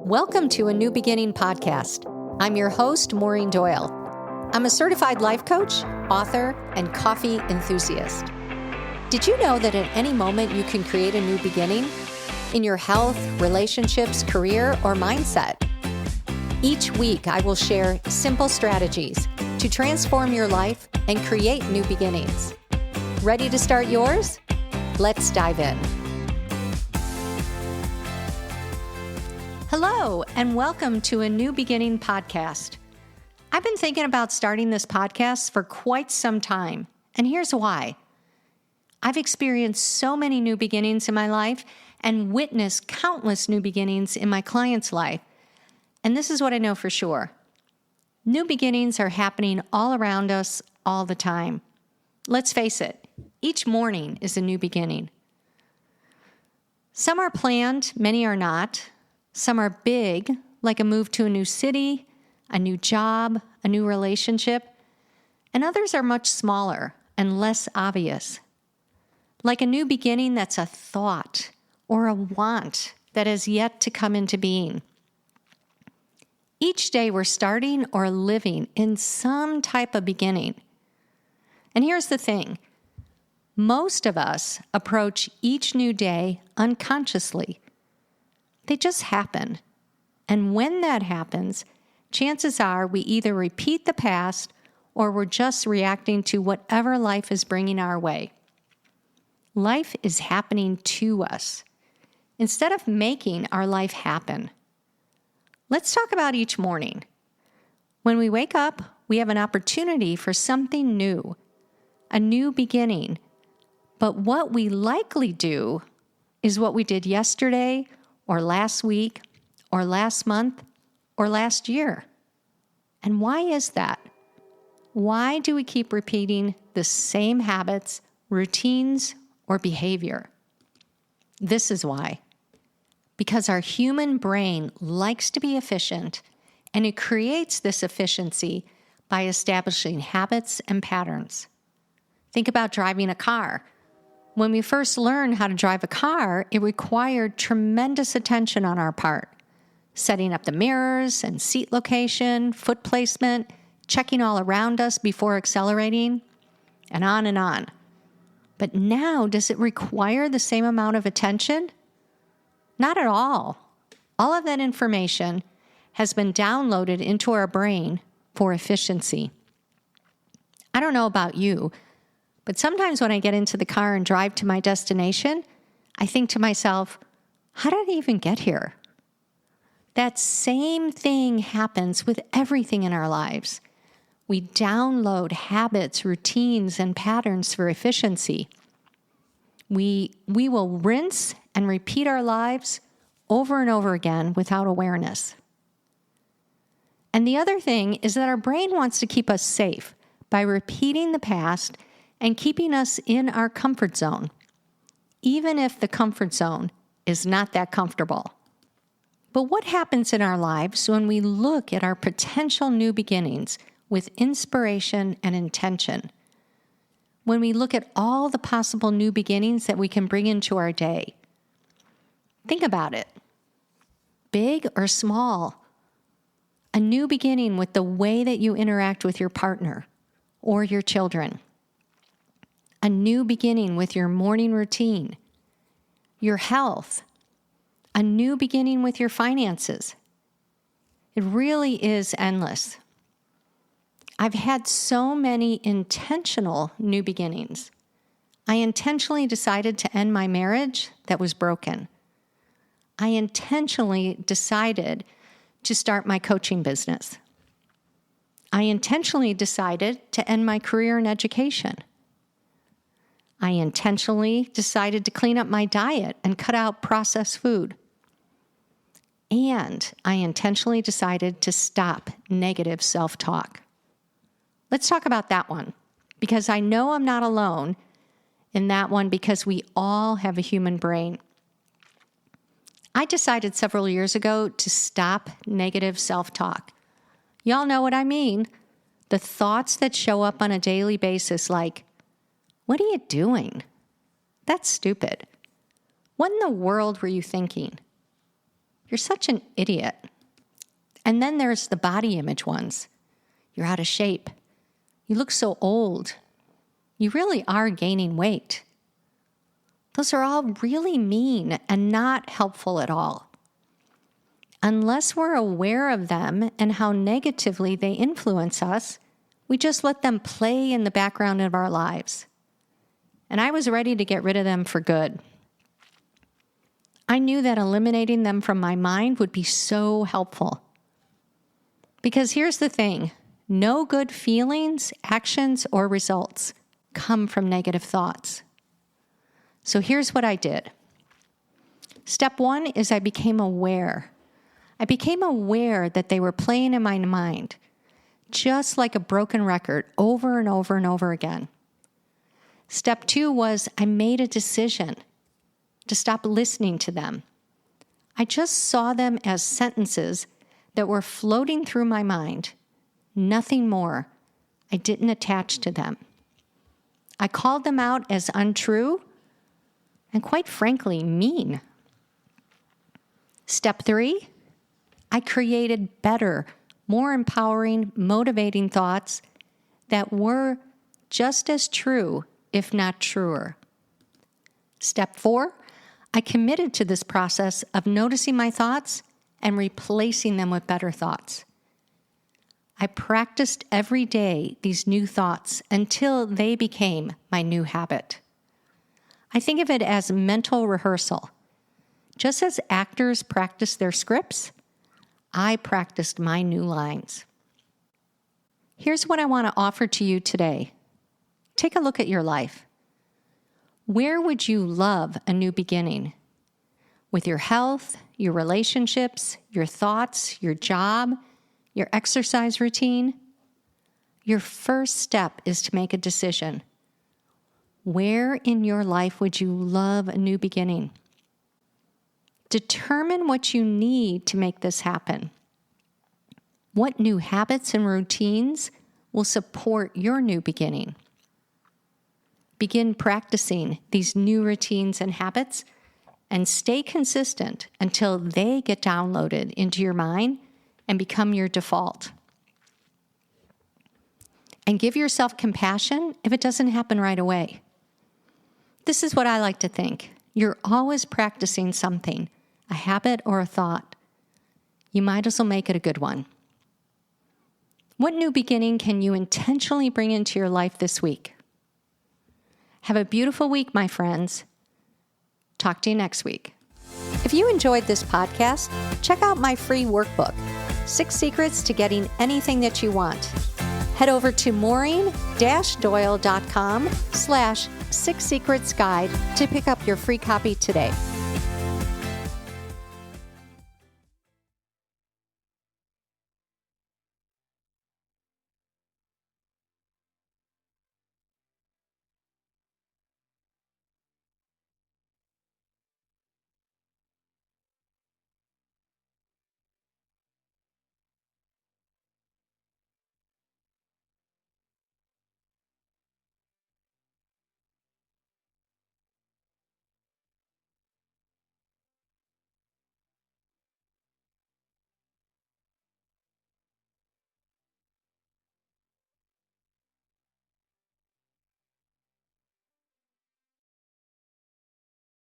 Welcome to a New Beginning podcast. I'm your host, Maureen Doyle. I'm a certified life coach, author, and coffee enthusiast. Did you know that at any moment you can create a new beginning in your health, relationships, career, or mindset? Each week, I will share simple strategies to transform your life and create new beginnings. Ready to start yours? Let's dive in. Hello, and welcome to a New Beginning podcast. I've been thinking about starting this podcast for quite some time, and here's why. I've experienced so many new beginnings in my life and witnessed countless new beginnings in my clients' life, and this is what I know for sure. New beginnings are happening all around us all the time. Let's face it, each morning is a new beginning. Some are planned, many are not. Some are big, like a move to a new city, a new job, a new relationship, and others are much smaller and less obvious. Like a new beginning that's a thought or a want that has yet to come into being. Each day we're starting or living in some type of beginning. And here's the thing. Most of us approach each new day unconsciously. They just happen. And when that happens, chances are we either repeat the past or we're just reacting to whatever life is bringing our way. Life is happening to us instead of making our life happen. Let's talk about each morning. When we wake up, we have an opportunity for something new, a new beginning. But what we likely do is what we did yesterday or last week, or last month, or last year. And why is that? Why do we keep repeating the same habits, routines, or behavior? This is why. Because our human brain likes to be efficient, and it creates this efficiency by establishing habits and patterns. Think about driving a car. When we first learned how to drive a car, it required tremendous attention on our part. Setting up the mirrors and seat location, foot placement, checking all around us before accelerating, and on and on. But now, does it require the same amount of attention? Not at all. All of that information has been downloaded into our brain for efficiency. I don't know about you, but sometimes when I get into the car and drive to my destination, I think to myself, how did I even get here? That same thing happens with everything in our lives. We download habits, routines, and patterns for efficiency. We will rinse and repeat our lives over and over again without awareness. And the other thing is that our brain wants to keep us safe by repeating the past and keeping us in our comfort zone, even if the comfort zone is not that comfortable. But what happens in our lives when we look at our potential new beginnings with inspiration and intention? When we look at all the possible new beginnings that we can bring into our day? Think about it. Big or small, a new beginning with the way that you interact with your partner or your children. A new beginning with your morning routine, your health, a new beginning with your finances. It really is endless. I've had so many intentional new beginnings. I intentionally decided to end my marriage that was broken. I intentionally decided to start my coaching business. I intentionally decided to end my career in education. I intentionally decided to clean up my diet and cut out processed food. And I intentionally decided to stop negative self-talk. Let's talk about that one, because I know I'm not alone in that one because we all have a human brain. I decided several years ago to stop negative self-talk. Y'all know what I mean. The thoughts that show up on a daily basis like, what are you doing? That's stupid. What in the world were you thinking? You're such an idiot. And then there's the body image ones. You're out of shape. You look so old. You really are gaining weight. Those are all really mean and not helpful at all. Unless we're aware of them and how negatively they influence us, we just let them play in the background of our lives. And I was ready to get rid of them for good. I knew that eliminating them from my mind would be so helpful. Because here's the thing, no good feelings, actions, or results come from negative thoughts. So here's what I did. Step 1 is I became aware. I became aware that they were playing in my mind, just like a broken record, over and over and over again. Step 2 was I made a decision to stop listening to them. I just saw them as sentences that were floating through my mind, nothing more. I didn't attach to them. I called them out as untrue and, quite frankly, mean. Step 3, I created better, more empowering, motivating thoughts that were just as true, if not truer. Step 4, I committed to this process of noticing my thoughts and replacing them with better thoughts. I practiced every day these new thoughts until they became my new habit. I think of it as mental rehearsal. Just as actors practice their scripts, I practiced my new lines. Here's what I want to offer to you today. Take a look at your life. Where would you love a new beginning? With your health, your relationships, your thoughts, your job, your exercise routine? Your first step is to make a decision. Where in your life would you love a new beginning? Determine what you need to make this happen. What new habits and routines will support your new beginning? Begin practicing these new routines and habits and stay consistent until they get downloaded into your mind and become your default. And give yourself compassion if it doesn't happen right away. This is what I like to think. You're always practicing something, a habit or a thought. You might as well make it a good one. What new beginning can you intentionally bring into your life this week? Have a beautiful week, my friends. Talk to you next week. If you enjoyed this podcast, check out my free workbook, 6 Secrets to Getting Anything That You Want. Head over to maureen-doyle.com/6secretsguide to pick up your free copy today.